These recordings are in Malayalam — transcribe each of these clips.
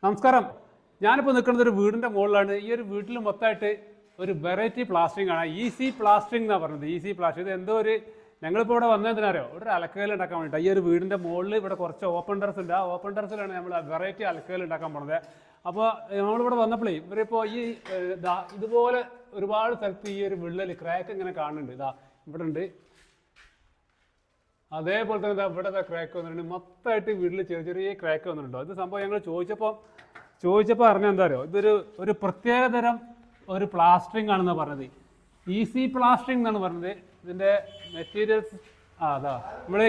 നമസ്കാരം. ഞാനിപ്പോൾ നിൽക്കുന്നത് ഒരു വീടിൻ്റെ മുകളിലാണ്. ഈ ഒരു വീട്ടിൽ മൊത്തമായിട്ട് ഒരു വെറൈറ്റി പ്ലാസ്റ്ററിംഗ് ആണ്. ഈസി പ്ലാസ്റ്ററിംഗ് എന്നാണ് പറഞ്ഞത്. ഈസി പ്ലാസ്റ്ററിംഗ് ഇത് എന്തോ ഒരു ഞങ്ങളിപ്പോൾ ഇവിടെ വന്നതിനറിയോ ഒരു അലക്കകൽ ഉണ്ടാക്കാൻ വേണ്ടിയിട്ട്. ഈ ഒരു വീടിൻ്റെ മുകളിൽ ഇവിടെ കുറച്ച് ഓപ്പൺ ടെറസ് ഉണ്ട്. ആ ഓപ്പൺ ടെറസിലാണ് നമ്മൾ വെറൈറ്റി അലക്കകൽ ഉണ്ടാക്കാൻ പോണത്. അപ്പോൾ നമ്മളിവിടെ വന്നപ്പോഴേ ഇവരിപ്പോൾ ഈ ഇതുപോലെ ഒരുപാട് സ്ഥലത്ത് ഈ ഒരു വിള്ളൽ ക്രാക്ക് ഇങ്ങനെ കാണുന്നുണ്ട്. ഇവിടെ ഉണ്ട്. അതേപോലെ തന്നെ ഇവിടെ ക്രാക്ക് വന്നിട്ടുണ്ട്. മൊത്തമായിട്ട് വീട്ടിൽ ചെറിയ ചെറിയ ക്രാക്ക് വന്നിട്ടുണ്ടോ. ഇത് സംഭവം ഞങ്ങൾ ചോദിച്ചപ്പോൾ അറിഞ്ഞാൽ എന്താ പറയുക, ഇതൊരു പ്രത്യേകതരം ഒരു പ്ലാസ്റ്ററിംഗ് ആണെന്നാണ് പറഞ്ഞത്. ഈസി പ്ലാസ്റ്ററിംഗ് എന്നാണ് പറഞ്ഞത്. ഇതിൻ്റെ മെറ്റീരിയൽസ് നമ്മൾ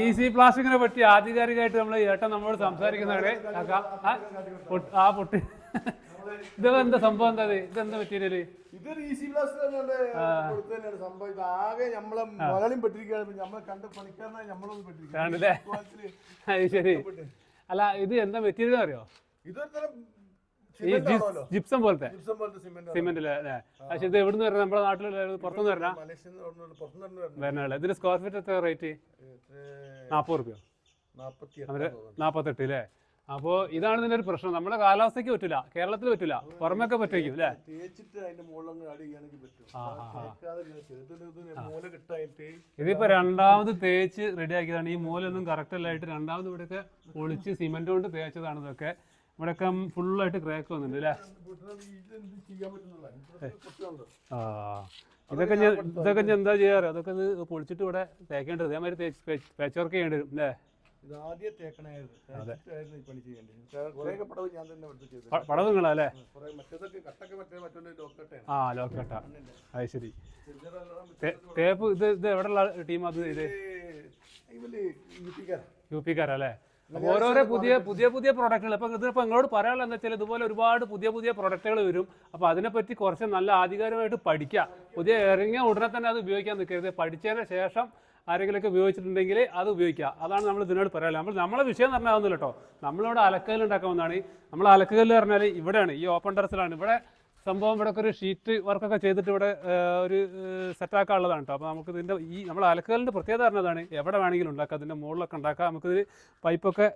ഈസി പ്ലാസ്റ്ററിങ്ങിനെ പറ്റി ആധികാരികമായിട്ട് നമ്മൾ ഏട്ടൻ നമ്മളോട് സംസാരിക്കുന്നവരെ പൊട്ടി ഇതെന്താ സംഭവം? എന്താ ഇതെന്താ മെറ്റീരിയല്? ഇതൊരു ഈസി പ്ലാസ്റ്റർ സംഭവം. ഇത് ആകെ നമ്മളെ മലയാളം പെട്ടിരിക്കുകയാണ്. നമ്മളെ കണ്ട് പണിക്കാരനായി നമ്മളൊന്നും പെട്ടിരിക്കുകയാണല്ലേ. അത് ശരി. അല്ല, ഇത് എന്താ മെറ്റീരിയൽ അറിയോ? ഇതൊരു തരം ജിപ്സം പോലത്തെ സിമെന്റ് അല്ലേ? പക്ഷെ ഇത് എവിടുന്ന് വരണം? നമ്മുടെ നാട്ടിൽ പുറത്തുനിന്ന് വരണ വരണല്ലേ? ഇതിന്റെ സ്ക്വയർ ഫീറ്റ് എത്ര റേറ്റ്? 40 റുപ്യ, 48 അല്ലേ? അപ്പോൾ ഇതാണ് ഇതിന്റെ ഒരു പ്രശ്നം. നമ്മുടെ കാലാവസ്ഥയ്ക്ക് പറ്റില്ല, കേരളത്തിൽ പറ്റില്ല, പുറമൊക്കെ പറ്റുമായിരിക്കും അല്ലേ? ഇതിപ്പോ രണ്ടാമത് തേച്ച് റെഡി ആക്കിയതാണ്. ഈ മൂലൊന്നും കറക്റ്റ് അല്ലായിട്ട് രണ്ടാമത് ഇവിടെയൊക്കെ പൊളിച്ച് സിമെന്റ് കൊണ്ട് തേച്ചതാണ്. ഇതൊക്കെ ഇവിടെയൊക്കെ ഫുള്ളായിട്ട് ക്രാക്ക് വന്നിട്ടുണ്ട് അല്ലേ? ഇതൊക്കെ ഞാൻ എന്താ ചെയ്യാറ്? അതൊക്കെ ഇത് പൊളിച്ചിട്ട് ഇവിടെ തേക്കേണ്ടത്. അതേമാതിരി പേച്ച് വർക്ക് ചെയ്യേണ്ടി വരും അല്ലേ? പടവ് നിങ്ങളല്ലേ? ലോക്കട്ട. അത് ശരി. തേപ്പ് ഇത് എവിടെയുള്ള ടീം? അത് ഇത് യു പിക്കാരല്ലേ? ഓരോരോ പുതിയ പ്രോഡക്റ്റുകൾ. അപ്പം ഇതിപ്പോൾ നിങ്ങളോട് പറയാനുള്ളത് എന്താ വെച്ചാൽ ഇതുപോലെ ഒരുപാട് പുതിയ പ്രോഡക്റ്റുകൾ വരും. അപ്പോൾ അതിനെപ്പറ്റി കുറച്ച് നല്ല ആധികാരികമായിട്ട് പഠിക്കുക. പുതിയ ഇറങ്ങിയ ഉടനെ തന്നെ അത് ഉപയോഗിക്കാൻ നിൽക്കരുത്. പഠിച്ചതിന് ശേഷം ആരെങ്കിലുമൊക്കെ ഉപയോഗിച്ചിട്ടുണ്ടെങ്കിൽ അത് ഉപയോഗിക്കുക. അതാണ് നമ്മൾ ഇതിനോട് പറയാനുള്ളത്. നമ്മളെ വിഷയം എന്ന് പറഞ്ഞാൽ ഒന്നുമില്ല കേട്ടോ. നമ്മളിവിടെ അലക്കകൽ ഉണ്ടാക്കാവുന്നതാണ്. നമ്മൾ അലക്കകൽ പറഞ്ഞാൽ ഇവിടെയാണ്, ഈ ഓപ്പൺ ടെറസിലാണ്. ഇവിടെ സംഭവം ഇവിടെ ഒരു ഷീറ്റ് വർക്കൊക്കെ ചെയ്തിട്ട് ഇവിടെ ഒരു സെറ്റാക്കാനുള്ളതാണ് കേട്ടോ. അപ്പോൾ നമുക്ക് ഇതിൻ്റെ നമ്മൾ അലക്കകലിൻ്റെ പ്രത്യേകത പറഞ്ഞതാണ്. എവിടെ വേണമെങ്കിലും ഉണ്ടാക്കാം. അതിൻ്റെ മുകളിലൊക്കെ ഉണ്ടാക്കാം. നമുക്കിത് പൈപ്പൊക്കെ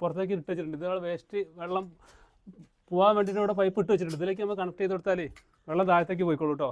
പുറത്തേക്ക് ഇട്ട് വെച്ചിട്ടുണ്ട്. ഇത് വേസ്റ്റ് വെള്ളം പോകാൻ വേണ്ടിയിട്ട് ഇവിടെ പൈപ്പ് ഇട്ട് വെച്ചിട്ടുണ്ട്. ഇതിലേക്ക് നമ്മൾ കണക്ട് ചെയ്ത് കൊടുത്താൽ വെള്ളം താഴത്തേക്ക് പോയിക്കോളൂ കേട്ടോ.